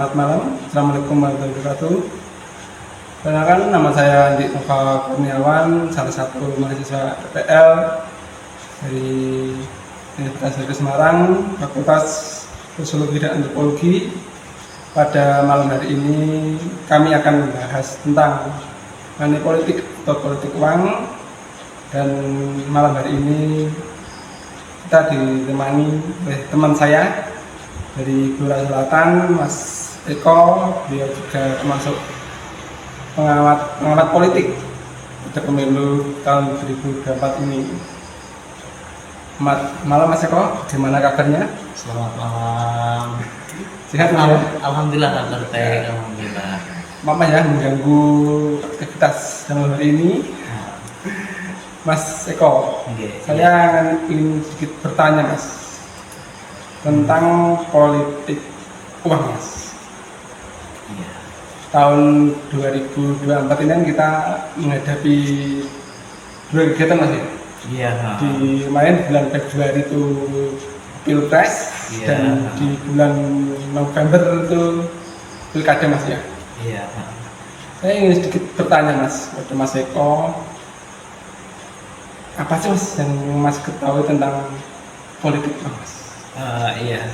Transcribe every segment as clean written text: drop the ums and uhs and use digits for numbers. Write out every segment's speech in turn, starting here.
Selamat malam, Assalamualaikum warahmatullahi wabarakatuh. Perkenalkan, nama saya Andi Nova Kurniawan, salah satu mahasiswa PPL dari Universitas Negeri Semarang, Fakultas Sosiologi dan Antropologi. Pada malam hari ini kami akan membahas tentang money politik atau politik uang, dan malam hari ini kita ditemani oleh teman saya dari Blora Selatan, Mas Eko. Beliau juga termasuk pengamat politik untuk pemilu tahun 2024 ini. Malam Mas Eko, gimana kabarnya? Selamat malam. Sehat Mas? Alhamdulillah kabar baik, alhamdulillah. Maaf ya mengganggu aktivitas dalam hari ini. Mas Eko, saya ingin sedikit bertanya Mas tentang politik uang Mas. Tahun 2024 ini kan kita menghadapi dua kegiatan Mas ya. Iya. Di kemarin bulan Februari itu Pilpres, dan di bulan November itu Pilkada Mas ya. Iya. Saya ingin sedikit bertanya Mas kepada Mas Eko, apa sih Mas yang Mas ketahui tentang politik uang Mas? Iya.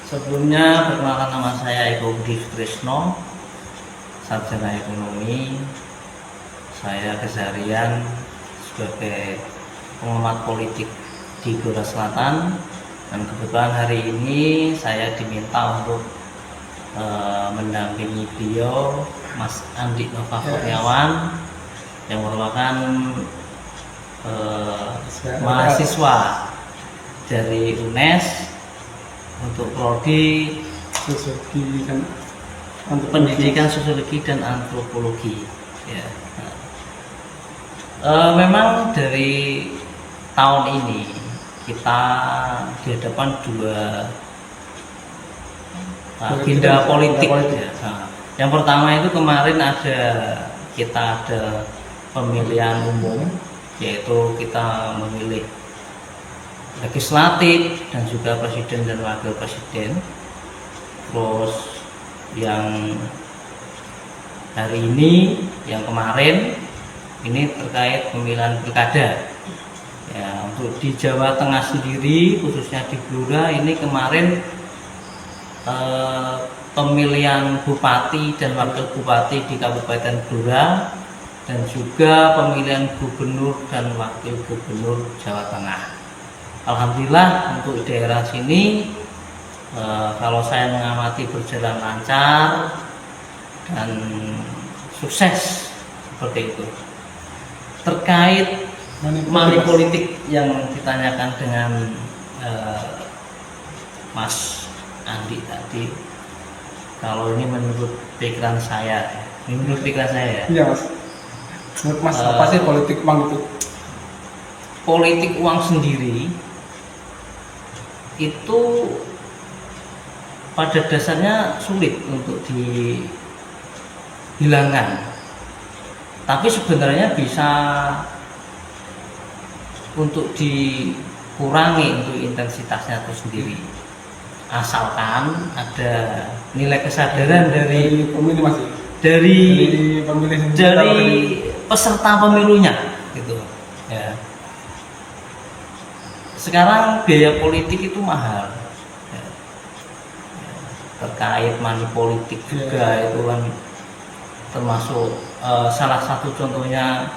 Sebelumnya perkenalkan, nama saya Eko Budi Sutrisno, sarjana ekonomi. Saya keseharian sebagai pengamat politik di Blora Selatan, dan kebetulan hari ini saya diminta untuk mendampingi beliau, Mas Andi Nova Kurniawan, yang merupakan mahasiswa dari UNES untuk prodi Sosiologi dan pendidikan sosiologi dan antropologi. Ya. Memang dari tahun ini kita dihadapkan dua agenda politik. Ya. Yang pertama itu kemarin kita ada pemilihan umum, yaitu kita memilih legislatif dan juga presiden dan wakil presiden. Terus yang hari ini, yang kemarin ini terkait pemilihan pilkada. Ya, untuk di Jawa Tengah sendiri, khususnya di Blora ini kemarin pemilihan bupati dan wakil bupati di Kabupaten Blora, dan juga pemilihan gubernur dan wakil gubernur Jawa Tengah. Alhamdulillah untuk daerah sini kalau saya mengamati berjalan lancar dan sukses seperti itu. Terkait money politik yang ditanyakan dengan Mas Andi tadi, kalau ini menurut pikiran saya, Iya Mas. Menurut Mas apa sih politik uang itu? Politik uang sendiri itu pada dasarnya sulit untuk dihilangkan, tapi sebenarnya bisa untuk dikurangi untuk intensitasnya itu sendiri, asalkan ada nilai kesadaran dari pemilih Mas, dari pemilih, dari peserta pemilunya gitu ya. Sekarang biaya politik itu mahal ya. Terkait money politik juga itu kan termasuk salah satu contohnya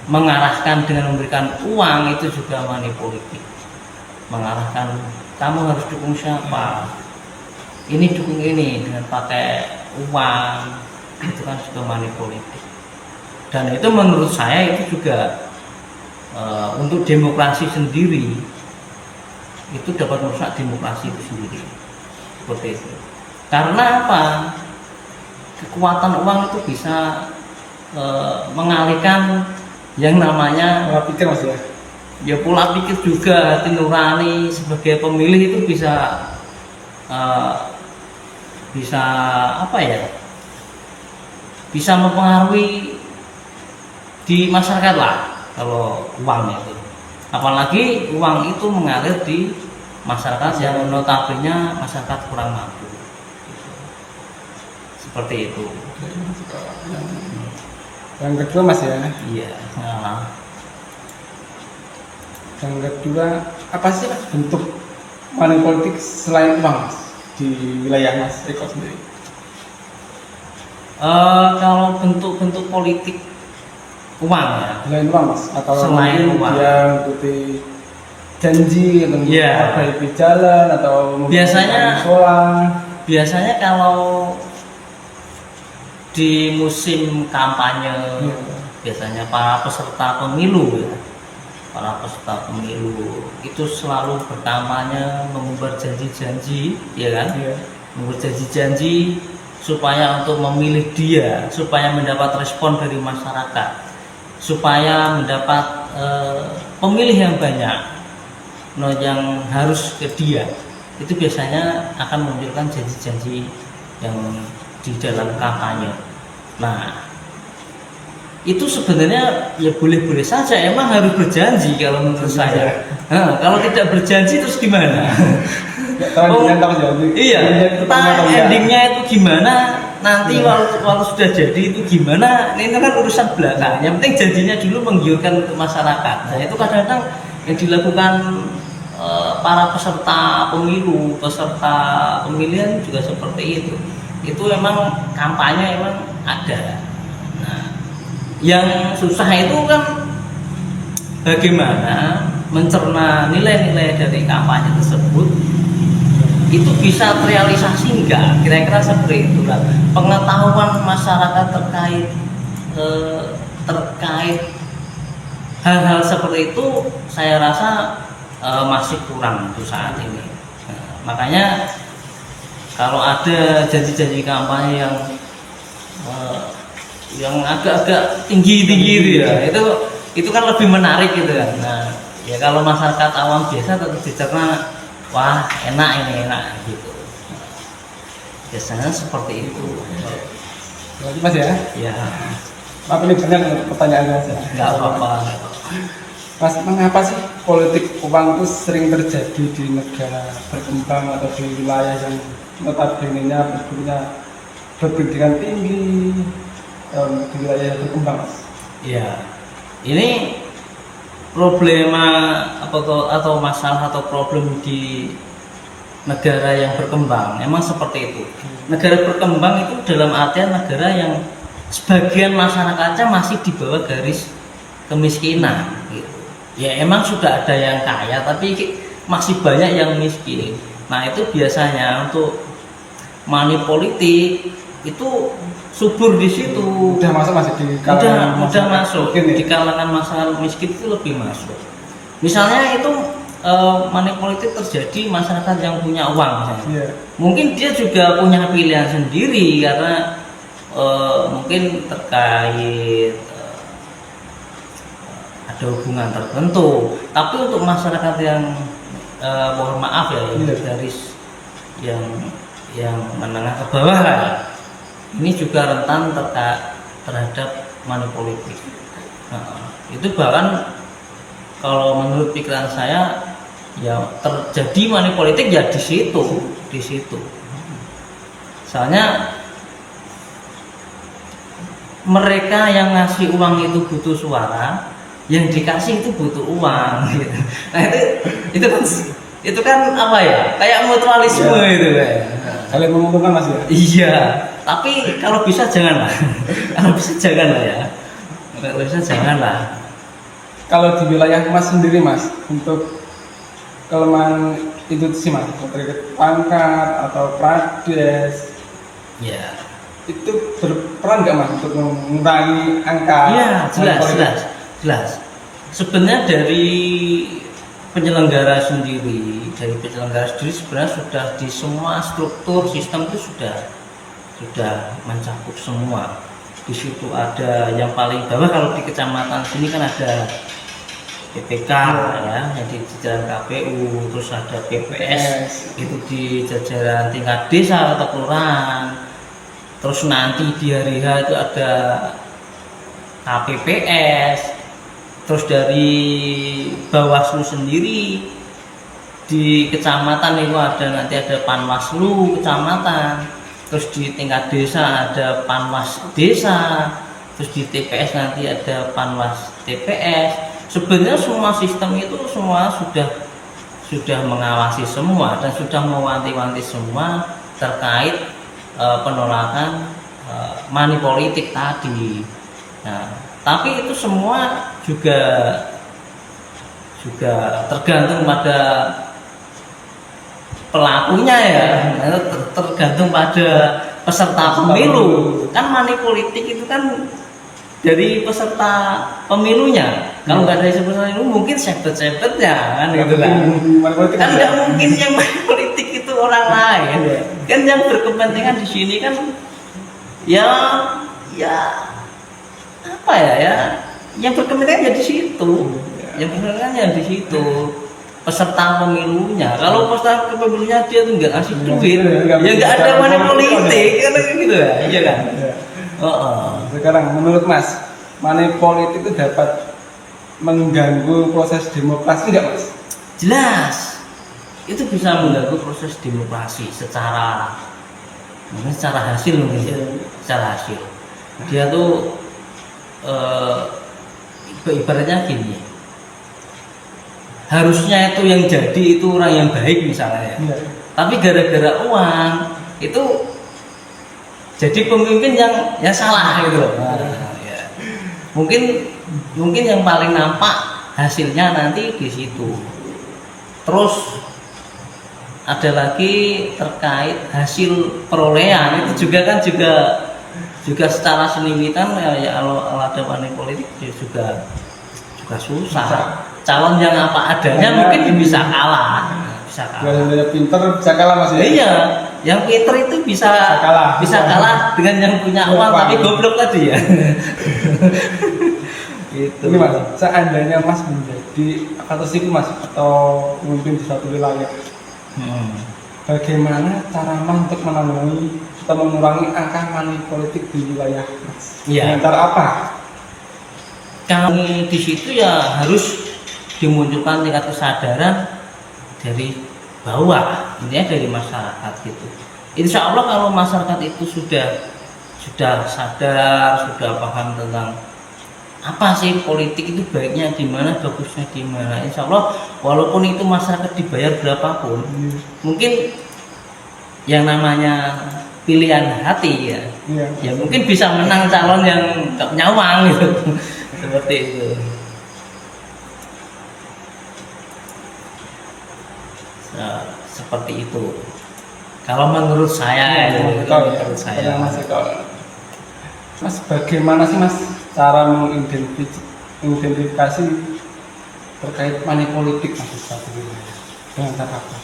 mengarahkan dengan memberikan uang, itu juga money politik. Mengarahkan kamu harus dukung siapa, ini dukung ini dengan pakai uang, itu kan juga money politik. Dan itu menurut saya itu juga untuk demokrasi sendiri itu dapat merusak demokrasi itu sendiri, seperti itu. Karena apa? Kekuatan uang itu bisa mengalihkan yang namanya pola pikir Mas ya. Ya pola pikir juga, hati nurani sebagai pemilih itu bisa apa ya? Bisa mempengaruhi di masyarakat lah kalau uang itu. Apalagi uang itu mengalir di masyarakat yang notabene masyarakat kurang mampu. seperti itu. Oke, yang kedua mas ya, Iya. Nah, yang kedua apa sih mas bentuk money politik selain uang mas di wilayah mas Eko sendiri? kalau bentuk-bentuk politik uang ya, Selain uang mas, atau Selain mungkin uang. dia mengikuti janji atau Iya. memperbaiki jalan atau Biasanya- sekolah. biasanya kalau di musim kampanye, Iya. biasanya para peserta pemilu ya, para peserta pemilu itu selalu berkampanye, membuat janji-janji, ya kan? Iya. Membuat janji-janji supaya untuk memilih dia, supaya mendapat respon dari masyarakat, supaya mendapat pemilih yang banyak, yang harus ke dia. Itu biasanya akan memunculkan janji-janji yang di dalam kampanye. Nah, itu sebenarnya ya boleh-boleh saja, emang harus berjanji kalau menurut saya. Nah, kalau tidak berjanji terus gimana? Nggak tahu Oh, endingnya tahu jadi. iya, entah endingnya itu gimana, nanti walau sudah jadi itu gimana, ini kan urusan belakang. Yang penting janjinya dulu menggiurkan untuk masyarakat. Nah, itu kadang-kadang yang dilakukan para peserta pemilu, peserta pemilihan juga seperti itu. Itu memang kampanye memang ada. Nah, yang susah itu kan bagaimana mencerna nilai-nilai dari kampanye tersebut itu bisa terrealisasi enggak, kira-kira seperti itu lah. Pengetahuan masyarakat terkait hal-hal seperti itu saya rasa masih kurang untuk saat ini. Nah, makanya kalau ada janji-janji kampanye yang agak-agak tinggi-tinggi itu ya, itu kan lebih menarik gitu kan. Nah, ya kalau masyarakat awam biasa tetap dicerna, wah enak ini enak gitu. Biasanya seperti itu. Lagi mas ya. Ya, Maaf ini banyak pertanyaan mas ya. nggak apa-apa. Mas, mengapa sih politik uang itu sering terjadi di negara berkembang atau di wilayah yang notabene-nya berpendidikan tinggi, di wilayah yang berkembang mas? Ya, ini problema atau masalah atau problem di negara yang berkembang memang seperti itu. Negara berkembang itu dalam artian negara yang sebagian masyarakatnya masih di bawah garis kemiskinan gitu. Ya emang sudah ada yang kaya tapi masih banyak yang miskin. Nah, itu biasanya untuk money politik itu subur di situ. Udah masuk masih di kalangan Mudah masuk miskin ya? di kalangan masyarakat miskin itu lebih masuk. Misalnya itu money politik terjadi masyarakat yang punya uang misalnya. Iya. Mungkin dia juga punya pilihan sendiri karena mungkin terkait ada hubungan tertentu. Tapi untuk masyarakat yang mohon maaf ya, yang Iya. garis yang menengah ke bawah lah ya, ini juga rentan terhadap money politik. Nah, itu bahkan kalau menurut pikiran saya ya terjadi money politik ya di situ. Soalnya mereka yang ngasih uang itu butuh suara, yang dikasih itu butuh uang. Gitu. Nah itu kan apa ya? Kayak mutualisme Ya. itu kayak. Kalian menguntungkan mas ya? Iya, tapi kalau bisa janganlah. Kalau bisa janganlah ya. Kalau bisa janganlah. Kalau di wilayah mas sendiri mas, untuk kelemahan itu sih mas, terkait pangkat atau prades, Ya. itu berperan nggak mas untuk mengurangi angka? Iya, jelas, politik? jelas. Sebenarnya dari penyelenggara sendiri sebenarnya sudah di semua struktur sistem itu sudah mencakup semua. Di situ ada yang paling bawah, kalau di kecamatan sini kan ada PPK ya, yang di jajaran KPU, terus ada PPS itu di jajaran tingkat desa atau kelurahan. Terus nanti di hari H itu ada KPPS. Terus dari Bawaslu sendiri di kecamatan itu nanti ada Panwaslu kecamatan. terus di tingkat desa ada panwas desa, terus di TPS nanti ada panwas TPS. Sebenarnya semua sistem itu semua sudah mengawasi semua dan sudah mewanti-wanti semua terkait penolakan money politik tadi. Nah, tapi itu semua juga tergantung pada pelakunya ya, tergantung pada peserta pemilu. Kan money politik itu kan dari peserta pemilunya. Kalau nggak dari peserta pemilu mungkin sebet-sebetnya kan gitu kan. Kan nggak mungkin yang money politik itu orang lain. Kan yang berkepentingan di sini kan ya apa ya yang berkepentingan ya di situ. Yang berkepentingan ya di situ. Peserta pemilunya. Kalau peserta pemilunya dia tuh nggak ngasih duit, ya nggak ada money politik kan gitu ya, iya kan? Sekarang menurut Mas, money politik itu dapat mengganggu proses demokrasi tidak Mas? Jelas, itu bisa mengganggu proses demokrasi secara hasil mungkin ya, secara hasil. Dia tuh ibaratnya gini. Harusnya itu yang jadi itu orang yang baik misalnya ya. Tapi gara-gara uang itu jadi pemimpin yang salah gitu loh. Ya. Mungkin yang paling nampak hasilnya nanti di situ. Terus ada lagi terkait hasil perolehan itu juga secara selimitan ya kalau ada money politik juga susah. Calon yang apa adanya mungkin bisa kalah. Yang pinter bisa kalah Mas ya? Iya, yang pinter itu bisa kalah dengan yang punya uang tapi goblok tadi ya. Gitu. Ini Mas, seandainya Mas menjadi atau Mas atau memimpin di suatu wilayah, bagaimana cara Mas untuk menangani atau mengurangi angka money politik di wilayah Mas? Dengan cara apa? Kami di situ ya harus dimunculkan tingkat kesadaran dari bawah, intinya dari masyarakat gitu. Insya Allah kalau masyarakat itu sudah sadar, sudah paham tentang apa sih politik itu baiknya di mana, bagusnya di mana. Insya Allah walaupun itu masyarakat dibayar berapapun, mungkin yang namanya pilihan hati ya mungkin bisa menang calon yang gak punya uang gitu. Seperti itu. Seperti itu. Kalau menurut saya, Mas, bagaimana sih Mas cara mengidentifikasi terkait money politik Mas dengan cara apa?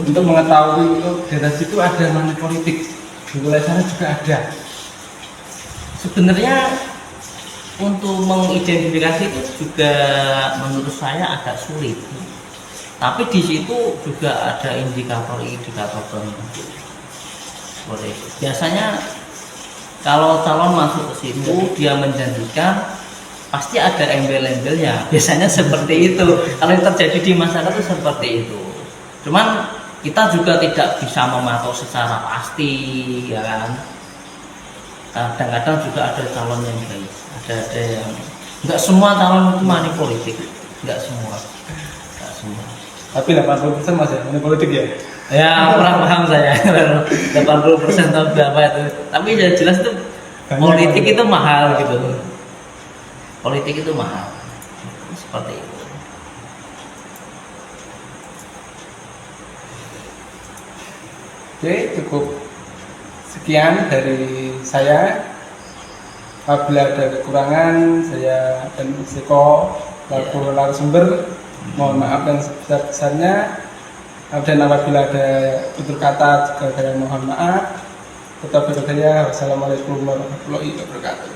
Untuk mengetahui itu dari situ ada money politik, di wilayah sana juga ada. Sebenarnya untuk mengidentifikasi itu juga menurut saya agak sulit. Tapi di situ juga ada indikator tertentu. Biasanya kalau calon masuk ke situ dia menjanjikan pasti ada embel-embelnya. Biasanya seperti itu. Kalau yang terjadi di masyarakat itu seperti itu. Cuman kita juga tidak bisa memantau secara pasti, ya kan. Kadang-kadang juga ada calon yang baik, ada yang nggak semua calon itu money politik, nggak semua. Tapi 80% Mas ya, money politik ya? Ya kurang paham saya 80% atau berapa itu. Tapi yang jelas itu politik itu mahal gitu. Politik itu mahal. Seperti itu. Oke, cukup sekian dari saya. Apabila ada kekurangan, saya dan Seko laku narasumber mohon maaf dan sebesar-besarnya. Dan apabila ada tutur kata juga saya mohon maaf. Tetap berkata, wassalamualaikum warahmatullahi wabarakatuh.